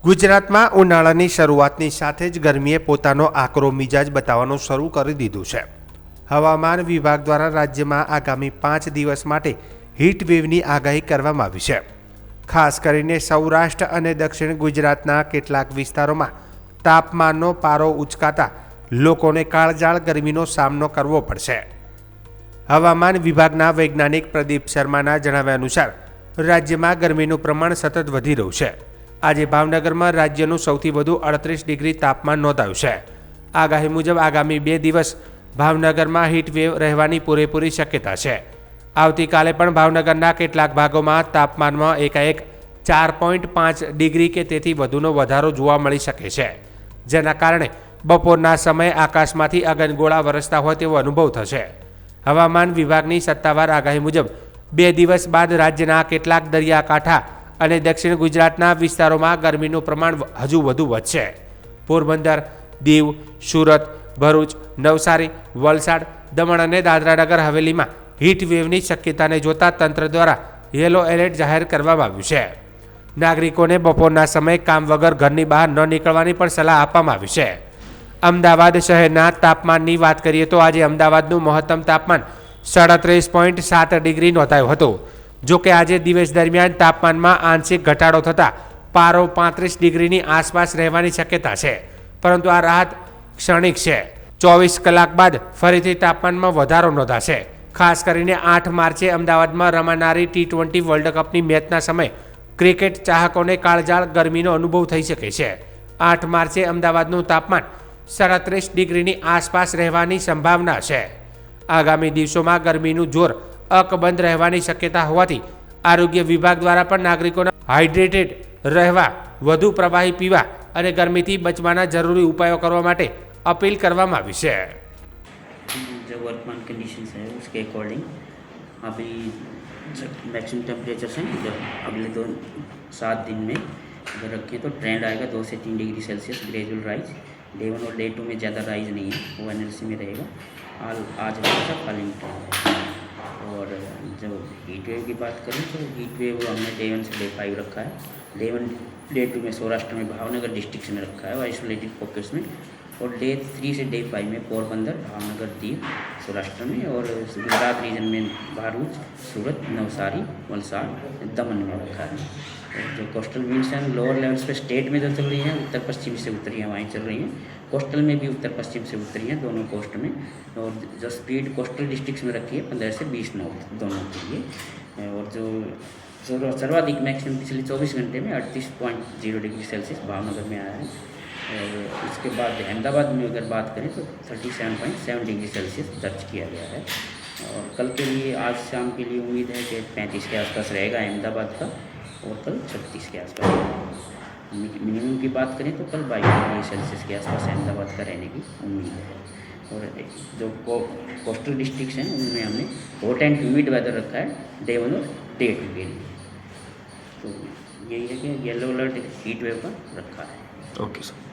ગુજરાતમાં ઉનાળાની શરૂઆતની સાથે જ ગરમીએ પોતાનો આકરો મિજાજ બતાવવાનું શરૂ કરી દીધું છે। હવામાન વિભાગ દ્વારા રાજ્યમાં આગામી 5 દિવસ માટે હીટ વેવની આગાહી કરવામાં આવી છે। ખાસ કરીને સૌરાષ્ટ્ર અને દક્ષિણ ગુજરાતના કેટલાક વિસ્તારોમાં તાપમાનનો પારો ઉંચકાતા લોકોને કાળઝાળ ગરમીનો સામનો કરવો પડશે। હવામાન વિભાગના વૈજ્ઞાનિક પ્રદીપ શર્માના જણાવ્યા અનુસાર રાજ્યમાં ગરમીનું પ્રમાણ સતત વધી રહ્યું છે। આજે ભાવનગરમાં રાજ્યનું સૌથી વધુ 38 ડિગ્રી તાપમાન નોંધાયું છે। આગાહી મુજબ આગામી 2 દિવસ ભાવનગરમાં હીટ વેવ રહેવાની પૂરેપૂરી શક્યતા છે। આવતીકાલે પણ ભાવનગરના કેટલાક ભાગોમાં તાપમાનમાં એકાએક 4.5 ડિગ્રી કે તેથી વધુનો વધારો જોવા મળી શકે છે, જેના કારણે બપોરના સમયે આકાશમાંથી અગનગોળા વરસતા હોય તેવો અનુભવ થશે। હવામાન વિભાગની સત્તાવાર આગાહી મુજબ 2 દિવસ બાદ રાજ્યના કેટલાક દરિયાકાંઠા અને દક્ષિણ ગુજરાતના વિસ્તારોમાં ગરમીનું પ્રમાણ હજુ વધુ વધશે। પોરબંદર, દીવ, સુરત, ભરૂચ, નવસારી, વલસાડ, દમણ અને દાદરાનગર હવેલીમાં હીટ વેવની શક્યતાને જોતા તંત્ર દ્વારા યલો એલર્ટ જાહેર કરવામાં આવ્યું છે। નાગરિકોને બપોરના સમયે કામ વગર ઘરની બહાર ન નીકળવાની પણ સલાહ આપવામાં આવી છે। અમદાવાદ શહેરના તાપમાનની વાત કરીએ તો આજે અમદાવાદનું મહત્તમ તાપમાન 37.7 ડિગ્રી નોંધાયું હતું। જો કે આજે દિવસ દરમિયાન તાપમાનમાં આંશિક ઘટાડો થતાં પારો 35 ડિગ્રીની આસપાસ રહેવાની શક્યતા છે, પરંતુ આ રાહત ક્ષણિક છે। 24 કલાક બાદ ફરીથી તાપમાનમાં વધારો નોંધાશે। ખાસ કરીને 8 માર્ચે અમદાવાદમાં રમાનારી T20 વર્લ્ડ કપની મેચના સમયે ક્રિકેટ ચાહકોને કાળઝાળ ગરમીનો અનુભવ થઈ શકે છે। 8 માર્ચે અમદાવાદનું તાપમાન 37 ડિગ્રીની આસપાસ રહેવાની સંભાવના છે। આગામી દિવસોમાં ગરમીનું જોર અકબંધ રહેવાની શક્યતા હોવાથી આરોગ્ય વિભાગ દ્વારા પણ નાગરિકોને હાઇડ્રેટેડ રહેવા, વધુ પ્રવાહી પીવા અને ગરમીથી બચવાના જરૂરી ઉપાયો કરવા માટે अपील કરવામાં આવી છે। जो वर्तमान कंडीशंस है उसके अकॉर्डिंग अभी जो मैक्सिमम टेम्परेचर्स हैं जो अगले 7 दिन में अगर रखें तो ट्रेंड आएगा 2 से 3 degree Celsius gradual rise. Day 1 और डे 2 में ज़्यादा राइज नहीं है, वो एनएलसी में रहेगा। आज हल्का फॉलिंग ट्रेंड है। और जो हीट वेव की बात करें तो हीट वेव हमने डे 1 से डे 5 रखा है। डे 1 डे 2 में सौराष्ट्र में भावनगर डिस्ट्रिक्ट में रखा है आइसोलेटेड पॉकेट्स में, और डे 3 से डे 5 में पोरबंदर, भावनगर, दीव, सौराष्ट्र में, और गुजरात रीजन में भरूच, सूरत, नवसारी, वलसाड, दमन में रखा है। जो कोस्टल विंड्स हैं लोअर लेवल्स पे स्टेट में जो चल रही हैं उत्तर पश्चिम से उत्तरी हवाएं चल रही हैं। कोस्टल में भी उत्तर पश्चिम से उत्तरी हैं दोनों कोस्ट में, और जो स्पीड कोस्टल डिस्ट्रिक्ट्स में रखी है 15 से 20 नॉट दोनों के लिए। और जो सर्वाधिक मैक्सिमम पिछले 24 घंटे में 38.0 डिग्री सेल्सियस भावनगर में आया है। और इसके बाद अहमदाबाद में अगर बात करें तो 37.7 डिग्री सेल्सियस दर्ज किया गया है। और कल के लिए आज शाम के लिए उम्मीद है कि 35 के आसपास रहेगा अहमदाबाद का, और कल 36 के आसपास। मिनिमम की बात करें तो कल 22 डिग्री सेल्सियस के आसपास अहमदाबाद का रहने की उम्मीद है। और जो कोस्टल डिस्ट्रिक्ट्स हैं उनमें हमने हॉट एंड ह्यूमिड वेदर रखा है डे 1 और डे 2 के लिए। तो यही है कि येलो अलर्ट हीट वेव का रखा है। Okay sir.